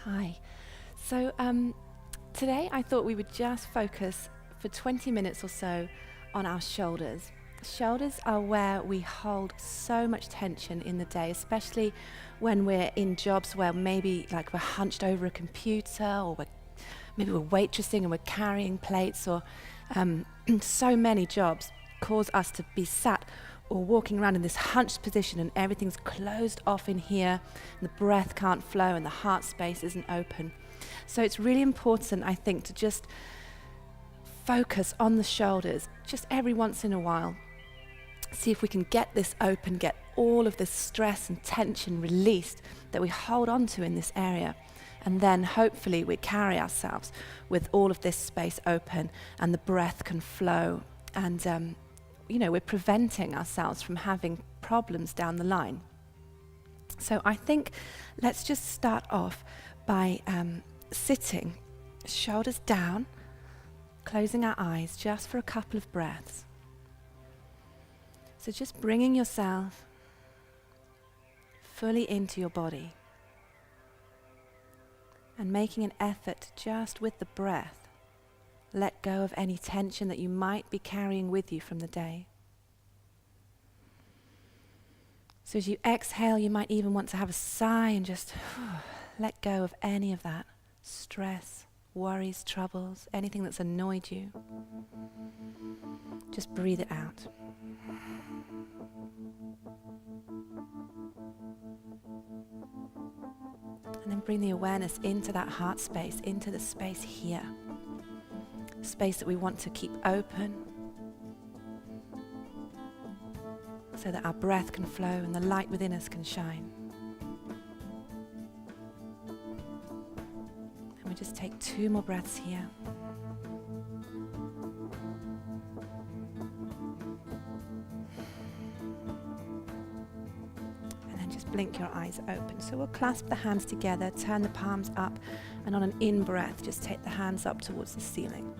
Hi. So today I thought we would just focus for 20 minutes or so on our shoulders. Shoulders are where we hold so much tension in the day, especially when we're in jobs where maybe like we're hunched over a computer, or maybe we're waitressing and we're carrying plates, or so many jobs cause us to be sat or walking around in this hunched position, and everything's closed off in here, and the breath can't flow and the heart space isn't open. So it's really important, I think, to just focus on the shoulders just every once in a while. See if we can get this open, get all of this stress and tension released that we hold on to in this area. And then hopefully we carry ourselves with all of this space open and the breath can flow. And we're preventing ourselves from having problems down the line. So I think let's just start off by sitting, shoulders down, closing our eyes just for a couple of breaths. So just bringing yourself fully into your body and making an effort just with the breath. Let go of any tension that you might be carrying with you from the day. So as you exhale, you might even want to have a sigh and just let go of any of that stress, worries, troubles, anything that's annoyed you. Just breathe it out. And then bring the awareness into that heart space, into the space here. Space that we want to keep open so that our breath can flow and the light within us can shine. And we just take 2 more breaths here. And then just blink your eyes open. So we'll clasp the hands together, turn the palms up, and on an in-breath, just take the hands up towards the ceiling.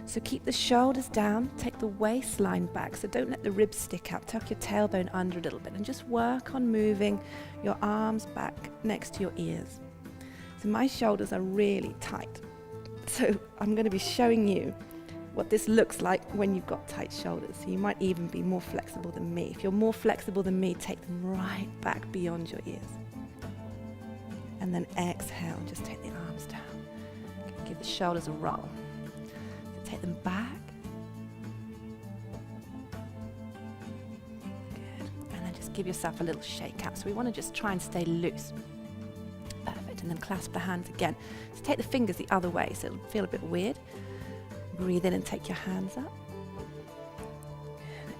So keep the shoulders down, take the waistline back, so don't let the ribs stick out. Tuck your tailbone under a little bit and just work on moving your arms back next to your ears. So my shoulders are really tight. So I'm going to be showing you what this looks like when you've got tight shoulders. So you might even be more flexible than me. If you're more flexible than me, take them right back beyond your ears. And then exhale and just take the arms down. Give the shoulders a roll. Take them back. Good. And then just give yourself a little shake out. So we want to just try and stay loose. Perfect. And then clasp the hands again. So take the fingers the other way, so it'll feel a bit weird. Breathe in and take your hands up.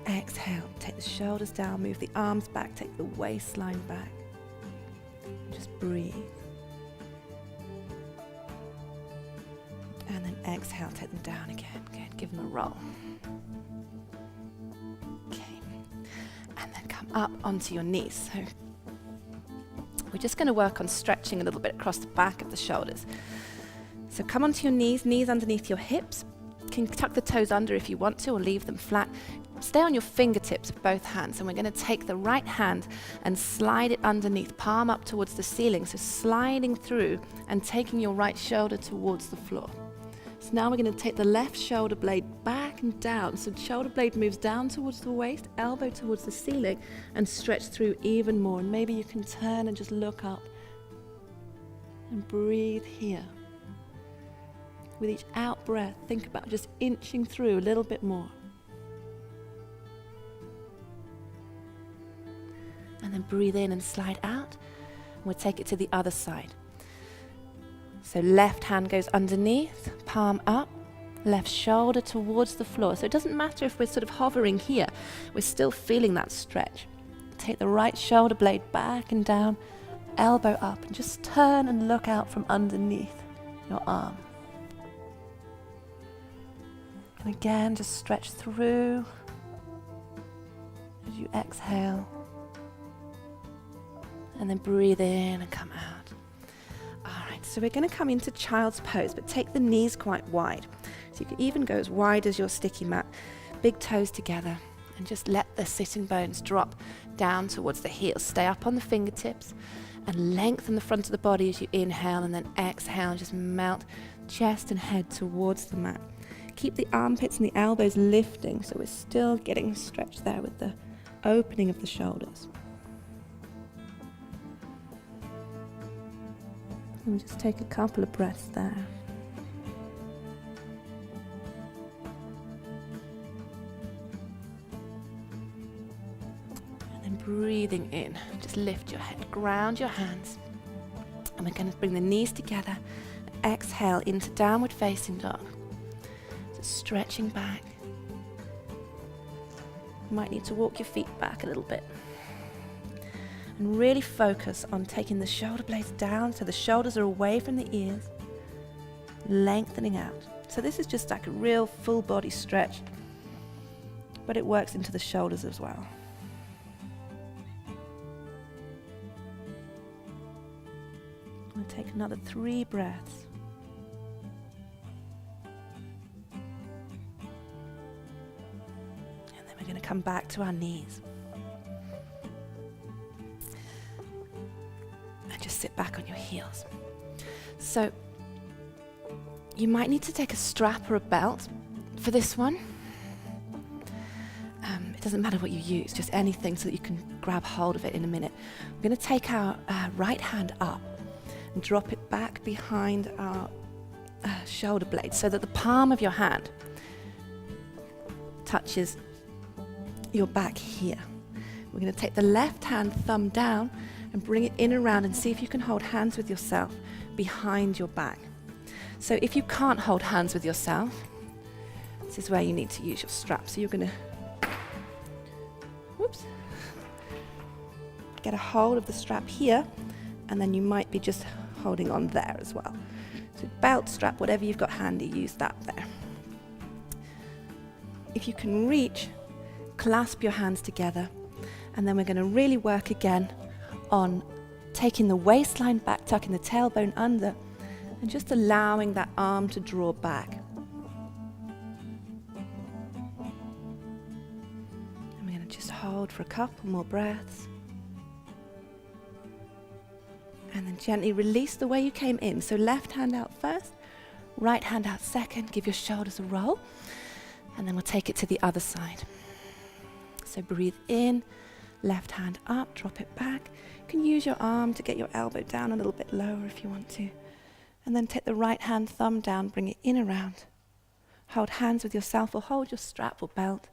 And exhale. Take the shoulders down, move the arms back, take the waistline back. And just breathe. And then exhale, take them down again. Good, give them a roll. Okay. And then come up onto your knees. So we're just going to work on stretching a little bit across the back of the shoulders. So come onto your knees underneath your hips. You can tuck the toes under if you want to, or leave them flat. Stay on your fingertips of both hands, and we're going to take the right hand and slide it underneath, palm up towards the ceiling. So sliding through and taking your right shoulder towards the floor. So now we're going to take the left shoulder blade back and down. So shoulder blade moves down towards the waist, elbow towards the ceiling, and stretch through even more. And maybe you can turn and just look up and breathe here. With each out breath, think about just inching through a little bit more. And then breathe in and slide out. And we'll take it to the other side. So left hand goes underneath, palm up, left shoulder towards the floor. So it doesn't matter if we're sort of hovering here, we're still feeling that stretch. Take the right shoulder blade back and down, elbow up, and just turn and look out from underneath your arm. And again, just stretch through as you exhale. And then breathe in and come out. So we're going to come into child's pose, but take the knees quite wide. So you can even go as wide as your sticky mat, big toes together, and just let the sitting bones drop down towards the heels. Stay up on the fingertips And lengthen the front of the body as you inhale, and then exhale, just melt chest and head towards the mat. Keep the armpits and the elbows lifting, so we're still getting stretched there with the opening of the shoulders. And just take a couple of breaths there. And then breathing in, just lift your head, ground your hands. And we're going to bring the knees together. Exhale into downward facing dog. So stretching back. You might need to walk your feet back a little bit. And really focus on taking the shoulder blades down so the shoulders are away from the ears, lengthening out. So this is just like a real full body stretch, but it works into the shoulders as well. I'm going to take another 3 breaths. And then we're going to come back to our knees. Just sit back on your heels. So you might need to take a strap or a belt for this one. It doesn't matter what you use, just anything so that you can grab hold of it in a minute. We're going to take our right hand up and drop it back behind our shoulder blade so that the palm of your hand touches your back here. We're going to take the left hand thumb down and bring it in around and see if you can hold hands with yourself behind your back. So if you can't hold hands with yourself, this is where you need to use your strap. So you're going to get a hold of the strap here, and then you might be just holding on there as well. So belt, strap, whatever you've got handy, use that there. If you can reach, clasp your hands together, and then we're going to really work again on taking the waistline back, tucking the tailbone under, and just allowing that arm to draw back. And we're going to just hold for a couple more breaths. And then gently release the way you came in. So left hand out first, right hand out second. Give your shoulders a roll. And then we'll take it to the other side. So breathe in, left hand up, drop it back. You can use your arm to get your elbow down a little bit lower if you want to. And then take the right hand thumb down, bring it in around. Hold hands with yourself or hold your strap or belt.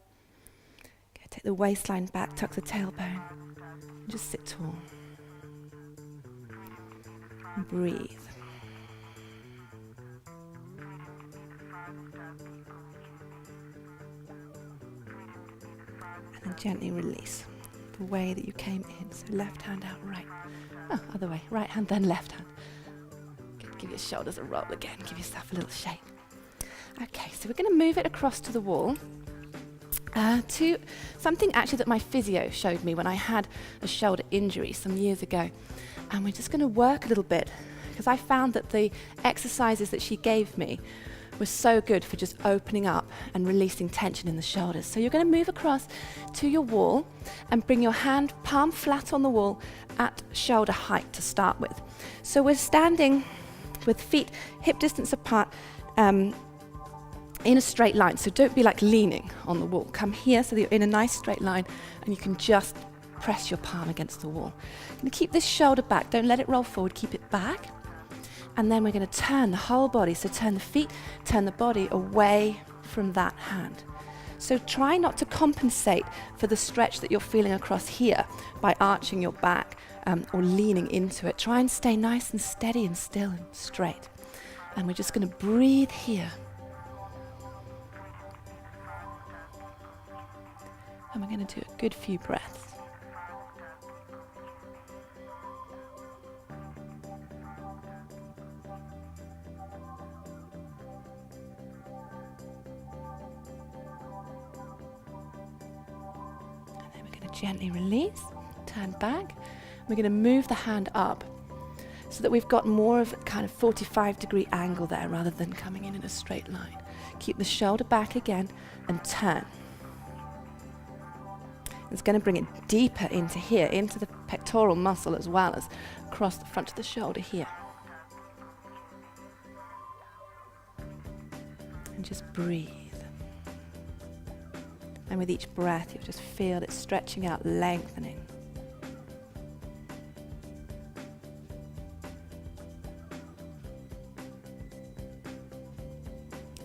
Okay, take the waistline back, tuck the tailbone. And just sit tall. And breathe. And then gently release the way that you came in. So left hand out, right. Oh, other way. Right hand, then left hand. Give your shoulders a roll again. Give yourself a little shake. Okay, so we're going to move it across to the wall to something actually that my physio showed me when I had a shoulder injury some years ago. And we're just going to work a little bit because I found that the exercises that she gave me were so good for just opening up and releasing tension in the shoulders. So you're going to move across to your wall and bring your hand palm flat on the wall at shoulder height to start with. So we're standing with feet hip distance apart in a straight line. So don't be like leaning on the wall. Come here so that you're in a nice straight line and you can just press your palm against the wall. You're going to keep this shoulder back. Don't let it roll forward. Keep it back. And then we're going to turn the whole body. So turn the feet, turn the body away from that hand. So try not to compensate for the stretch that you're feeling across here by arching your back or leaning into it. Try and stay nice and steady and still and straight. And we're just going to breathe here. And we're going to do a good few breaths. Gently release, turn back. We're going to move the hand up so that we've got more of a kind of 45-degree angle there rather than coming in a straight line. Keep the shoulder back again and turn. It's going to bring it deeper into here, into the pectoral muscle as well as across the front of the shoulder here. And just breathe. And with each breath, you'll just feel it stretching out, lengthening.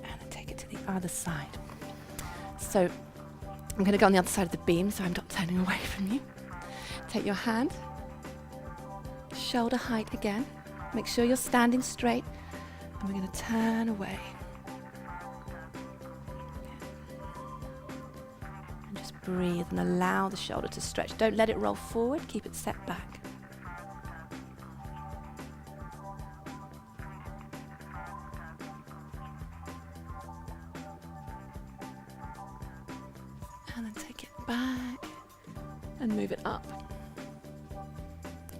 And then take it to the other side. So I'm going to go on the other side of the beam, so I'm not turning away from you. Take your hand, shoulder height again. Make sure you're standing straight, and we're going to turn away. And just breathe and allow the shoulder to stretch. Don't let it roll forward, keep it set back. And then take it back and move it up.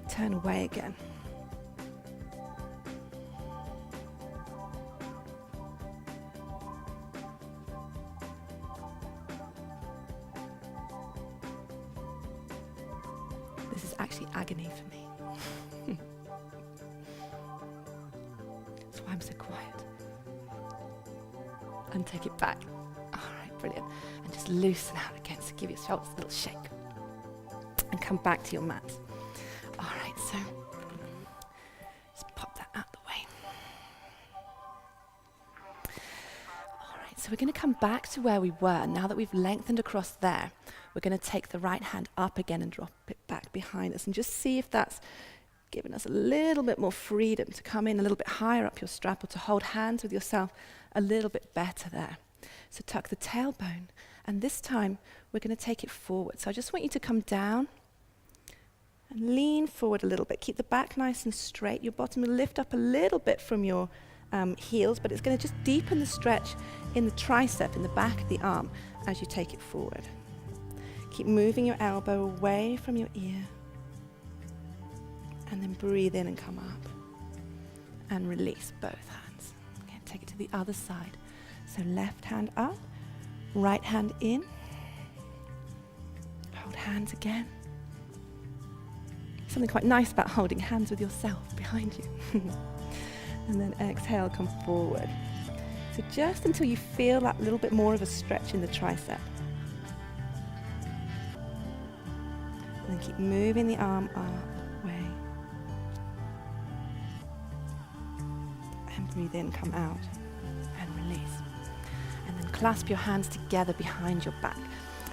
Turn away again. This is actually agony for me. That's why I'm so quiet. And take it back. All right, brilliant. And just loosen out again, so give your shoulders a little shake. And come back to your mat. All right, so just pop that out the way. All right, so we're going to come back to where we were. Now that we've lengthened across there, we're going to take the right hand up again and drop it back behind us and just see if that's giving us a little bit more freedom to come in a little bit higher up your strap or to hold hands with yourself a little bit better there. So tuck the tailbone, and this time we're going to take it forward. So I just want you to come down and lean forward a little bit. Keep the back nice and straight. Your bottom will lift up a little bit from your heels, but it's going to just deepen the stretch in the tricep, in the back of the arm, as you take it forward. Keep moving your elbow away from your ear. And then breathe in and come up. And release both hands. Okay, take it to the other side. So left hand up, right hand in. Hold hands again. Something quite nice about holding hands with yourself behind you. And then exhale, come forward. So just until you feel that little bit more of a stretch in the tricep. And then keep moving the arm up, way. And breathe in, come out, and release. And then clasp your hands together behind your back.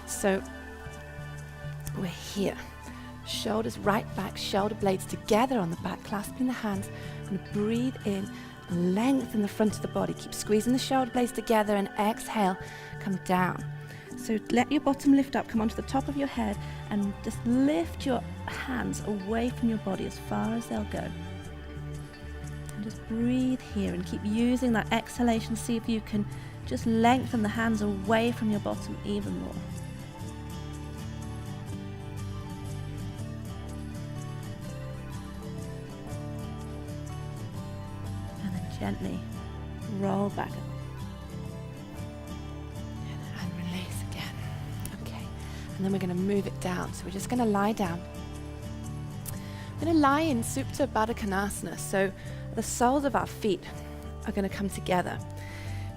So we're here. Shoulders right back, shoulder blades together on the back, clasping the hands. I'm going to breathe in, lengthen the front of the body. Keep squeezing the shoulder blades together and exhale, come down. So let your bottom lift up, come onto the top of your head and just lift your hands away from your body as far as they'll go. And just breathe here and keep using that exhalation. See if you can just lengthen the hands away from your bottom even more. And then gently roll back. And then we're going to move it down. So we're just going to lie down. We're going to lie in Supta Baddha Konasana. So the soles of our feet are going to come together,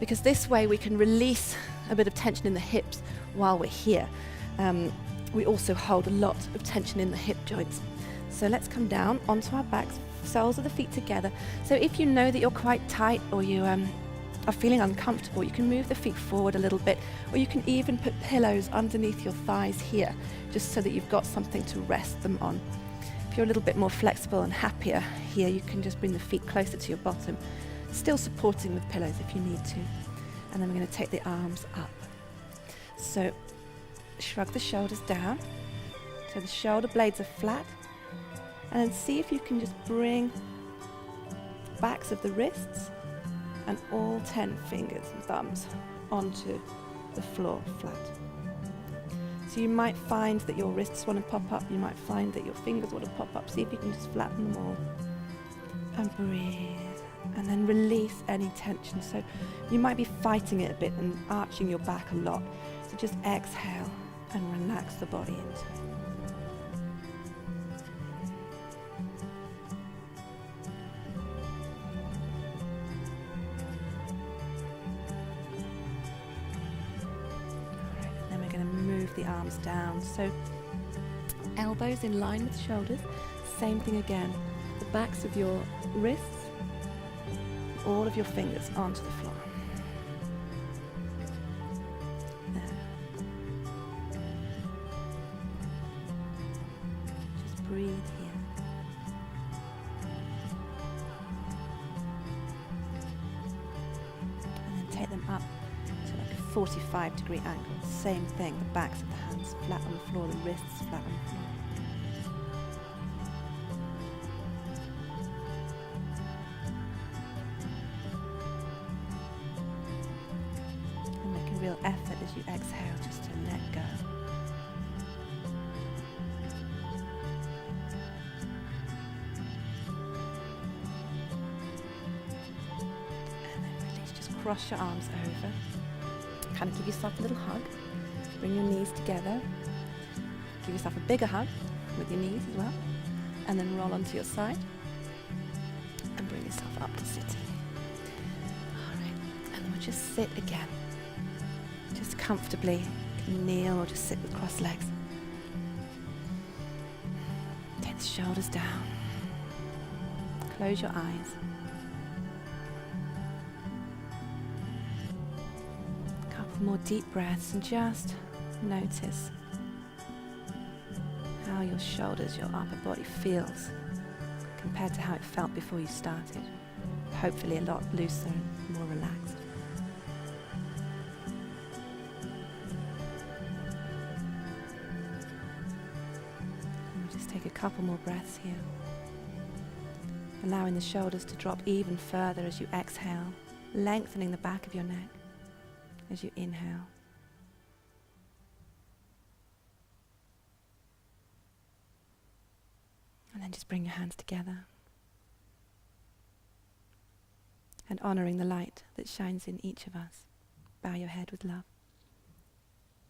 because this way we can release a bit of tension in the hips while we're here. We also hold a lot of tension in the hip joints. So let's come down onto our backs, soles of the feet together. So if you know that you're quite tight or you are feeling uncomfortable, you can move the feet forward a little bit, or you can even put pillows underneath your thighs here, just so that you've got something to rest them on. If you're a little bit more flexible and happier here, you can just bring the feet closer to your bottom, still supporting with pillows if you need to. And then we're going to take the arms up. So shrug the shoulders down, so the shoulder blades are flat, and then see if you can just bring the backs of the wrists and all 10 fingers and thumbs onto the floor flat. So you might find that your wrists want to pop up, you might find that your fingers want to pop up. See if you can just flatten them all. And breathe. And then release any tension. So you might be fighting it a bit and arching your back a lot. So just exhale and relax the body into it. Alright, and then we're going to move the arms down. So elbows in line with shoulders. Same thing again. The backs of your wrists, all of your fingers onto the floor. There. Just breathe here. And then take them up to like a 45-degree angle. Same thing, the backs of the hands flat on the floor, the wrists flat on the floor. Real effort as you exhale just to let go. And then release, just cross your arms over. Kind of give yourself a little hug. Bring your knees together. Give yourself a bigger hug with your knees as well. And then roll onto your side. And bring yourself up to sitting. Alright, and we'll just sit again. Just comfortably, you can kneel or just sit with crossed legs. Take the shoulders down. Close your eyes. A couple more deep breaths and just notice how your shoulders, your upper body feels compared to how it felt before you started. Hopefully a lot looser and more relaxed. Take a couple more breaths here, allowing the shoulders to drop even further as you exhale, lengthening the back of your neck as you inhale. And then just bring your hands together and honoring the light that shines in each of us. Bow your head with love.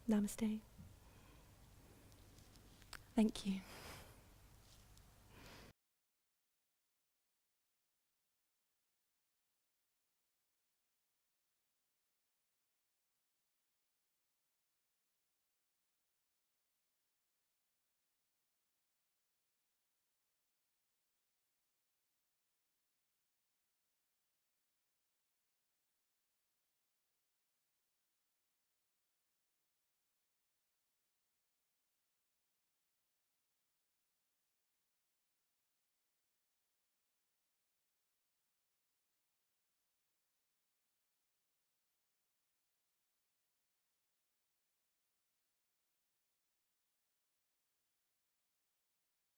Namaste. Thank you.